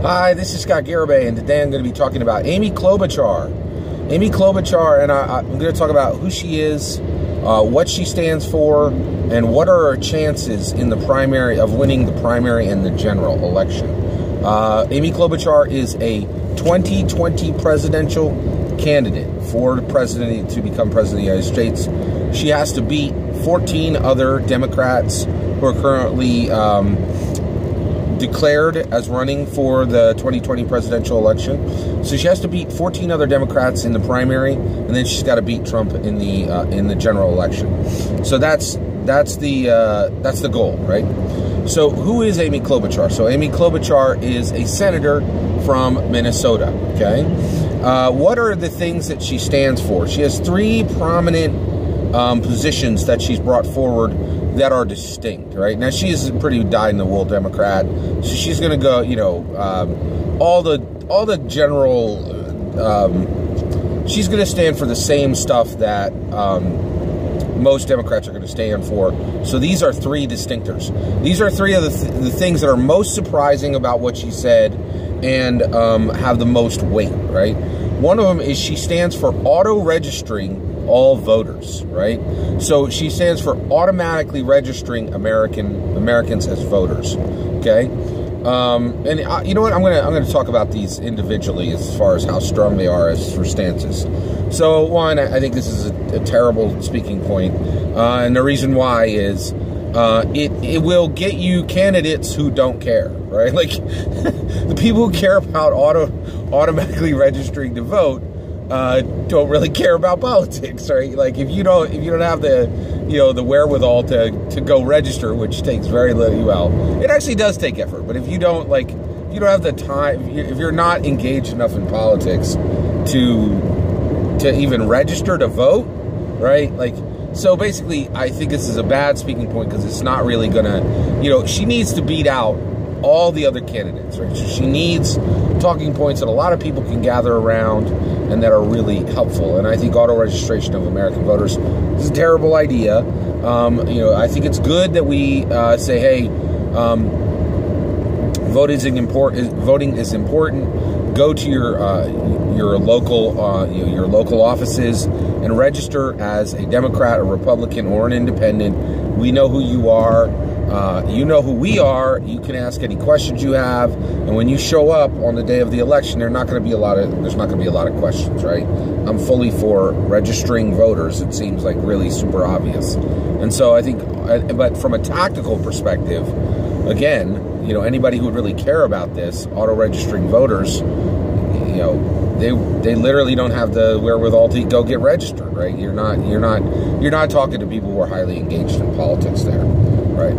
Hi, this is Scott Garibay, and today I'm going to be talking about Amy Klobuchar. Amy Klobuchar, and I'm going to talk about who she is, what she stands for, and what are her chances in the primary of winning the primary and the general election. Amy Klobuchar is a 2020 presidential candidate for the president to become president of the United States. She has to beat 14 other Democrats who are currently declared as running for the 2020 presidential election. So she has to beat 14 other Democrats in the primary, and then she's got to beat Trump in the general election. So that's the goal, right? So who is Amy Klobuchar? So Amy Klobuchar is a senator from Minnesota. Okay, what are the things that she stands for? She has three prominent positions that she's brought forward that are distinct, right? Now, she is a pretty dyed-in-the-wool Democrat, so she's going to go, you know, all the general, she's going to stand for the same stuff that most Democrats are going to stand for. So these are three distinctors. These are three of the things that are most surprising about what she said and have the most weight, right? One of them is she stands for auto-registering all voters, right? So she stands for automatically registering Americans as voters. Okay, and you know what? I'm gonna talk about these individually as far as how strong they are as for stances. So one, I think this is a terrible speaking point, and the reason why is it will get you candidates who don't care, right? Like the people who care about automatically registering to vote don't really care about politics, right? Like if you don't have the wherewithal to go register, which takes very little. Well, it actually does take effort, but if you don't have the time, if you're not engaged enough in politics to even register to vote, right? Like, so basically, I think this is a bad speaking point because it's not really gonna, she needs to beat out all the other candidates, right? So she needs talking points that a lot of people can gather around and that are really helpful. And I think auto registration of American voters is a terrible idea. I think it's good that we say, hey, voting is important. Go to your local offices and register as a Democrat, a Republican, or an independent. We know who you are. You know who we are. You can ask any questions you have, and when you show up on the day of the election, there's not going to be a lot of questions, right? I'm fully for registering voters. It seems like really super obvious, and so I think, but from a tactical perspective, again, anybody who would really care about this, auto registering voters, they literally don't have the wherewithal to go get registered, right? You're not talking to people who are highly engaged in politics there, right?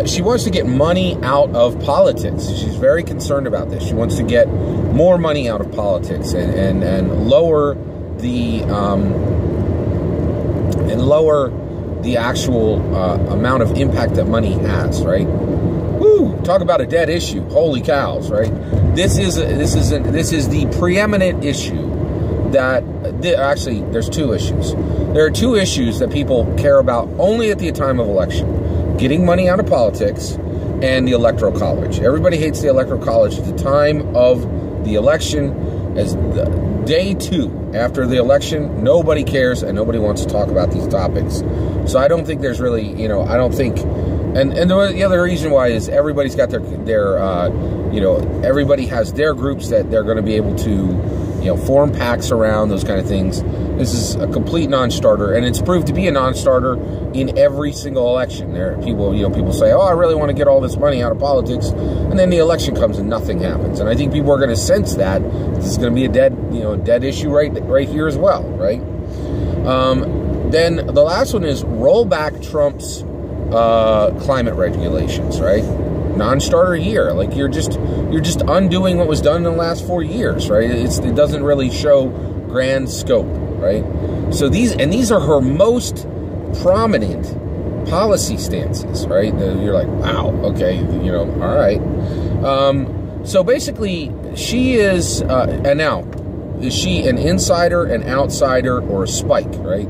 She wants to get money out of politics. She's very concerned about this. She wants to get more money out of politics and lower the actual amount of impact that money has, right? Woo! Talk about a dead issue. Holy cows, right? This is the preeminent issue that actually there's two issues. There are two issues that people care about only at the time of election: getting money out of politics and the Electoral College. Everybody hates the Electoral College at the time of the election. As day two after the election, nobody cares and nobody wants to talk about these topics. So I don't think there's really, I don't think. And the other reason why is everybody's got their everybody has their groups that they're going to be able to, form PACs around, those kind of things. This is a complete non-starter, and it's proved to be a non-starter in every single election. There are people, people say, oh, I really want to get all this money out of politics, and then the election comes and nothing happens. And I think people are going to sense that this is going to be a dead issue right here as well, right? Then the last one is roll back Trump's climate regulations, right? Non-starter here. Like you're just undoing what was done in the last 4 years, right? It doesn't really show grand scope, right? So these are her most prominent policy stances, right? You're like, wow, okay, all right. So basically, she is, and now, is she an insider, an outsider, or a spike, right?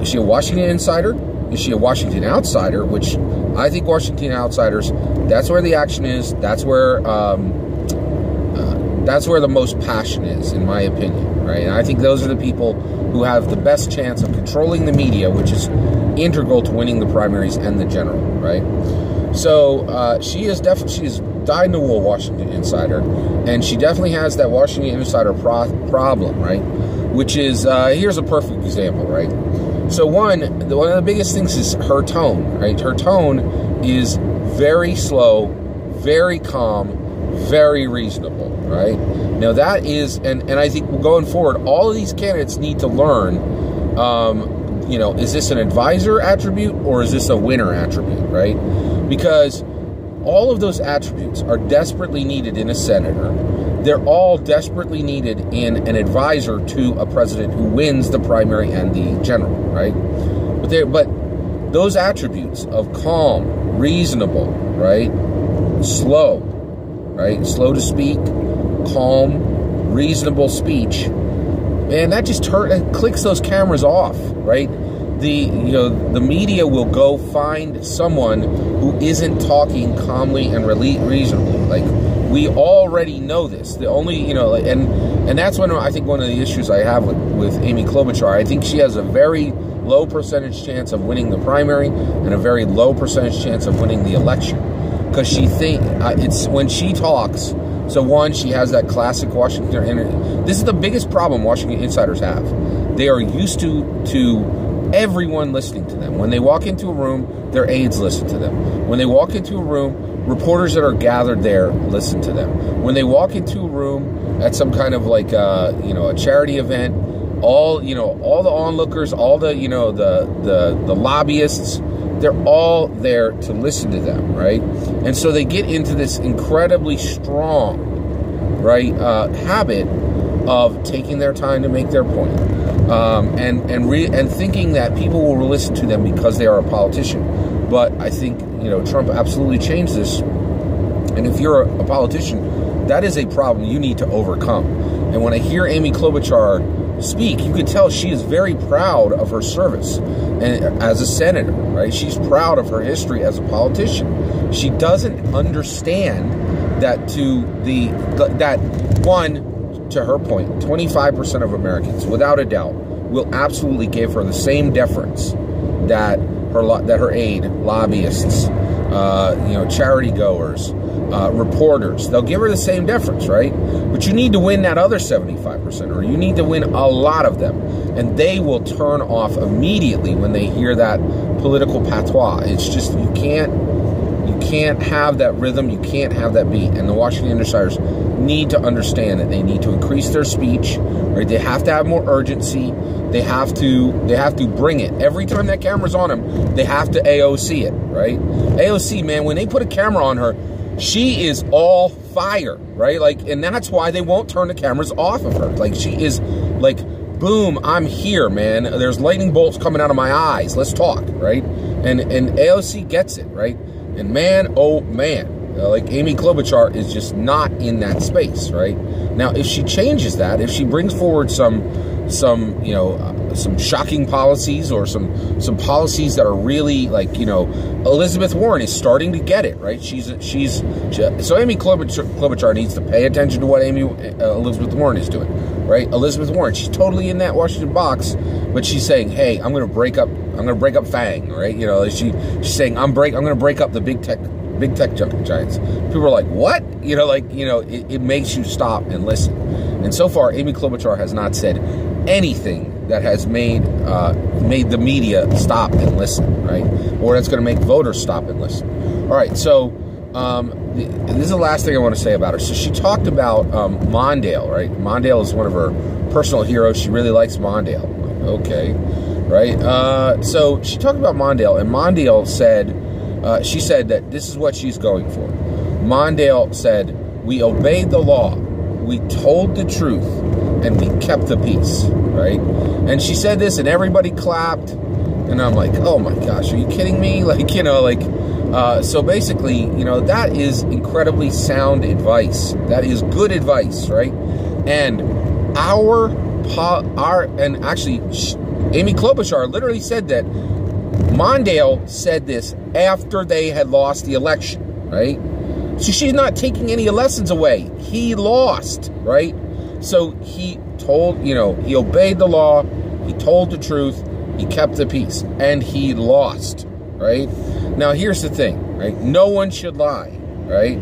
Is she a Washington insider? Is she a Washington outsider? Which I think Washington outsiders, that's where the action is. That's where That's where the most passion is, in my opinion, right? And I think those are the people who have the best chance of controlling the media, which is integral to winning the primaries and the general, right? So she is dyed-in-the-wool Washington insider, and she definitely has that Washington insider problem, right? Which is, here's a perfect example, right? So one of the biggest things is her tone, right? Her tone is very slow, very calm, very reasonable, right? Now that is, and I think going forward, all of these candidates need to learn, you know, is this an advisor attribute or is this a winner attribute, right? Because all of those attributes are desperately needed in a senator. They're all desperately needed in an advisor to a president who wins the primary and the general, right? But those attributes of calm, reasonable, right, slow, right, slow to speak, calm, reasonable speech, man, that just clicks those cameras off, right? The media will go find someone who isn't talking calmly and reasonably. Like, we already know this. The only, you know, and that's when I think one of the issues I have with Amy Klobuchar. I think she has a very low percentage chance of winning the primary and a very low percentage chance of winning the election, because it's when she talks. So one, she has that classic Washington. This is the biggest problem Washington insiders have. They are used to everyone listening to them. When they walk into a room, their aides listen to them. When they walk into a room, reporters that are gathered there listen to them. When they walk into a room at some kind of like a charity event, all the onlookers, all the the lobbyists, they're all there to listen to them, right? And so they get into this incredibly strong, right, habit of taking their time to make their point, and thinking that people will listen to them because they are a politician. But I think Trump absolutely changed this. And if you're a politician, that is a problem you need to overcome. And when I hear Amy Klobuchar speak, you can tell she is very proud of her service and as a senator, right? She's proud of her history as a politician. She doesn't understand that to her point, 25% of Americans, without a doubt, will absolutely give her the same deference that her aide, lobbyists, charity goers, reporters, they'll give her the same deference, right? But you need to win that other 75%, or you need to win a lot of them, and they will turn off immediately when they hear that political patois. It's just, you can't have that rhythm, you can't have that beat, and the Washington insiders need to understand that they need to increase their speech, right? They have to have more urgency. They have to bring it. Every time that camera's on them, they have to AOC it, right? AOC, man, when they put a camera on her, she is all fire, right? Like, and that's why they won't turn the cameras off of her. Like, she is like, boom, I'm here, man. There's lightning bolts coming out of my eyes. Let's talk, right? And AOC gets it, right? And man, oh man, like Amy Klobuchar is just not in that space, right? Now, if she changes that, if she brings forward some shocking policies, or some policies that are really like, Elizabeth Warren is starting to get it, right? So Amy Klobuchar needs to pay attention to what Elizabeth Warren is doing, right? Elizabeth Warren, she's totally in that Washington box, but she's saying, hey, I'm going to break up FANG, right? She's saying, I'm going to break up the big tech giants. People are like, what? It makes you stop and listen. And so far, Amy Klobuchar has not said anything that has made the media stop and listen, right? Or that's going to make voters stop and listen. All right, so this is the last thing I want to say about her. So she talked about Mondale, right? Mondale is one of her personal heroes. She really likes Mondale. Okay, right? So she talked about Mondale, and Mondale said, she said that this is what she's going for. Mondale said, we obeyed the law, we told the truth, and we kept the peace, right? And she said this, and everybody clapped, and I'm like, oh my gosh, are you kidding me? So basically, that is incredibly sound advice. That is good advice, right? And actually, Amy Klobuchar literally said that Mondale said this after they had lost the election, right? So she's not taking any lessons away. He lost, right? So he told, you know, he obeyed the law. He told the truth. He kept the peace. And he lost, right? Now, here's the thing, right? No one should lie, right?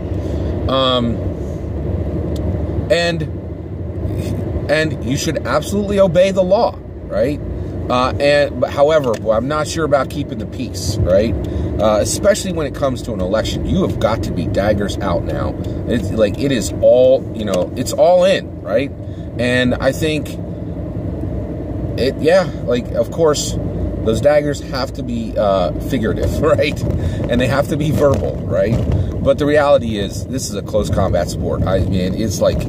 And you should absolutely obey the law, right? However, well, I'm not sure about keeping the peace, right? Especially when it comes to an election. You have got to be daggers out now. It's like, it is all, you know, it's all in, right? And I think of course, those daggers have to be figurative, right? And they have to be verbal, right? But the reality is, this is a close combat sport. I mean, it is like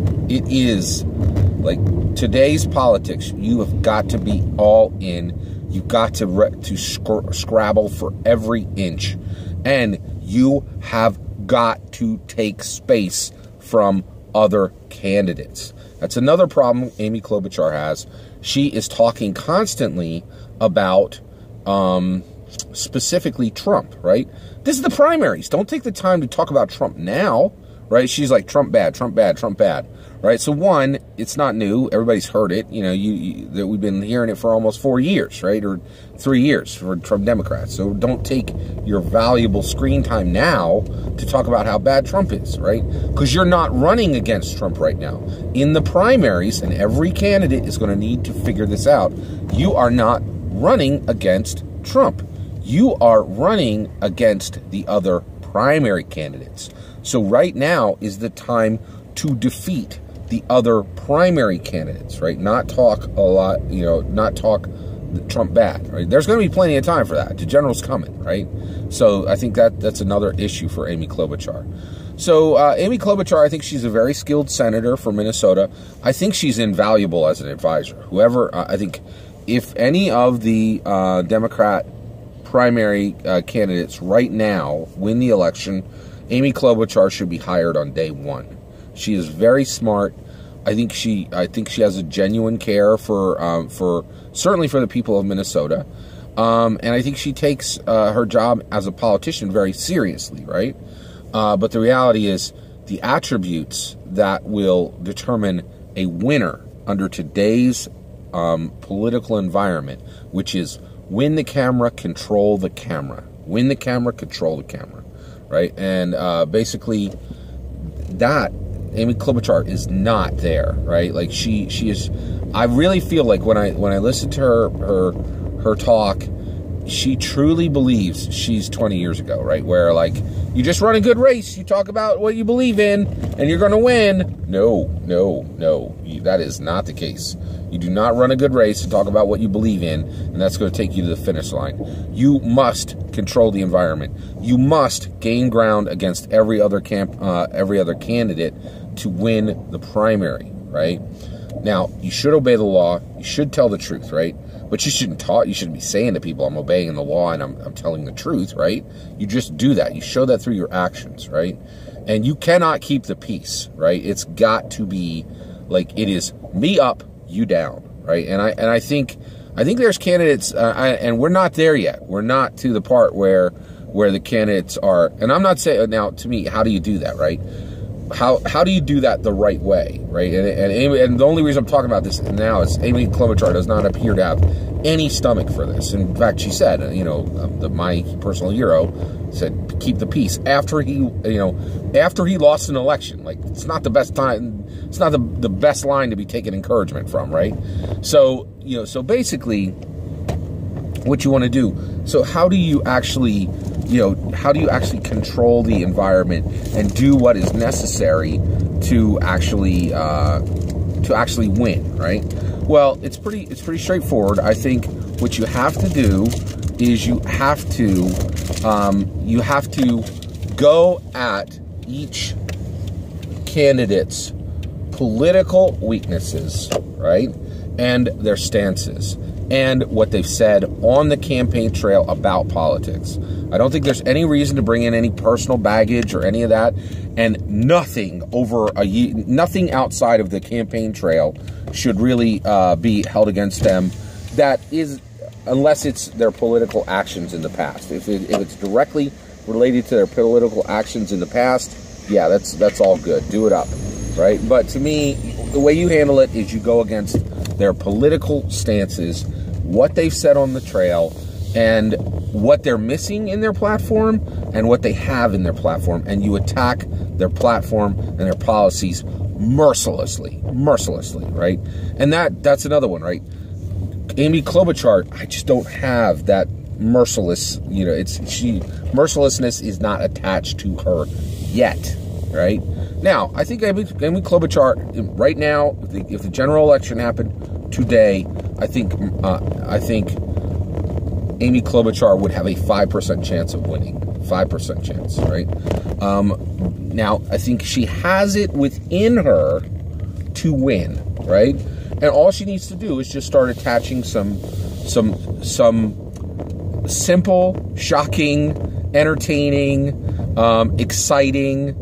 today's politics. You have got to be all in. You've got to scrabble for every inch. And you have got to take space from other candidates. That's another problem Amy Klobuchar has. She is talking constantly about specifically Trump, right? This is the primaries. Don't take the time to talk about Trump now, right? She's like, Trump bad, Trump bad, Trump bad, right? So one, it's not new. Everybody's heard it. You know, that we've been hearing it for almost 4 years, right? Or 3 years for Trump Democrats. So don't take your valuable screen time now to talk about how bad Trump is, right? Because you're not running against Trump right now. In the primaries, and every candidate is going to need to figure this out, you are not running against Trump. You are running against the other primary candidates. So right now is the time to defeat the other primary candidates, right? Not talk a lot, you know, not talk Trump bad, right? There's going to be plenty of time for that. The general's coming, right? So I think that's another issue for Amy Klobuchar. So Amy Klobuchar, I think she's a very skilled senator from Minnesota. I think she's invaluable as an advisor. Whoever, I think if any of the Democrat primary candidates right now win the election, Amy Klobuchar should be hired on day one. She is very smart. I think she has a genuine care for certainly for the people of Minnesota, and I think she takes her job as a politician very seriously, right? But the reality is, the attributes that will determine a winner under today's political environment, which is win the camera, control the camera, win the camera, control the camera, right? And basically, that Amy Klobuchar is not there, right? Like she is. I really feel like when I listen to her talk, she truly believes she's 20 years ago, right? Where like, you just run a good race, you talk about what you believe in, and you're going to win. No, that is not the case. You do not run a good race and talk about what you believe in, and that's going to take you to the finish line. You must control the environment. You must gain ground against every other candidate to win the primary, right? Now, you should obey the law. You should tell the truth, right? But you shouldn't be saying to people, I'm obeying the law and I'm telling the truth, right? You just do that. You show that through your actions, right? And you cannot keep the peace, right? It's got to be like, it is me up, you down, right? And I think there's candidates, and we're not there yet. We're not to the part where the candidates are, and I'm not saying, now to me, how do you do that, right? How do you do that the right way, right? And the only reason I'm talking about this now is Amy Klobuchar does not appear to have any stomach for this. In fact, she said, you know, my personal hero said, keep the peace after he lost an election. Like, it's not the best time. It's not the best line to be taking encouragement from, right? So, you know, so basically what you want to do. So how do you actually, control the environment and do what is necessary to actually win, right? Well, it's pretty straightforward. I think what you have to do is you have to go at each candidate's political weaknesses, right? And their stances and what they've said on the campaign trail about politics. I don't think there's any reason to bring in any personal baggage or any of that, and nothing outside of the campaign trail should really be held against them. That is, unless it's their political actions in the past. If it's directly related to their political actions in the past, yeah, that's all good. Do it up, right? But to me, the way you handle it is you go against their political stances, what they've said on the trail, and what they're missing in their platform and what they have in their platform, and you attack their platform and their policies mercilessly, right? And that's another one, right? Amy Klobuchar, I just don't have that merciless, mercilessness is not attached to her yet, right? Now, I think Amy Klobuchar, right now, if the general election happened today, I think Amy Klobuchar would have a 5% chance of winning. 5% chance, right? Now, I think she has it within her to win, right? And all she needs to do is just start attaching some simple, shocking, entertaining, exciting,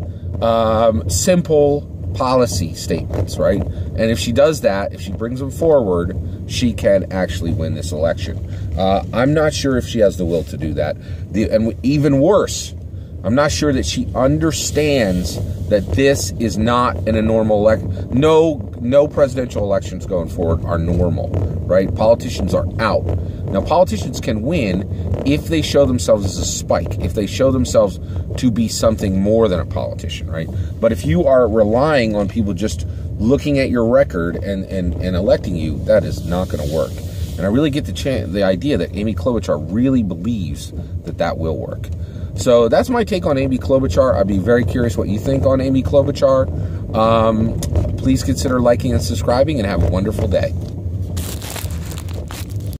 simple policy statements, right? And if she does that, if she brings them forward, she can actually win this election. I'm not sure if she has the will to do that. And even worse, I'm not sure that she understands that this is not in a normal election. No presidential elections going forward are normal, right? Politicians are out. Now, politicians can win if they show themselves as a spike, if they show themselves to be something more than a politician, right? But if you are relying on people just looking at your record and electing you, that is not going to work. And I really get the idea that Amy Klobuchar really believes that will work. So that's my take on Amy Klobuchar. I'd be very curious what you think on Amy Klobuchar. Please consider liking and subscribing, and have a wonderful day.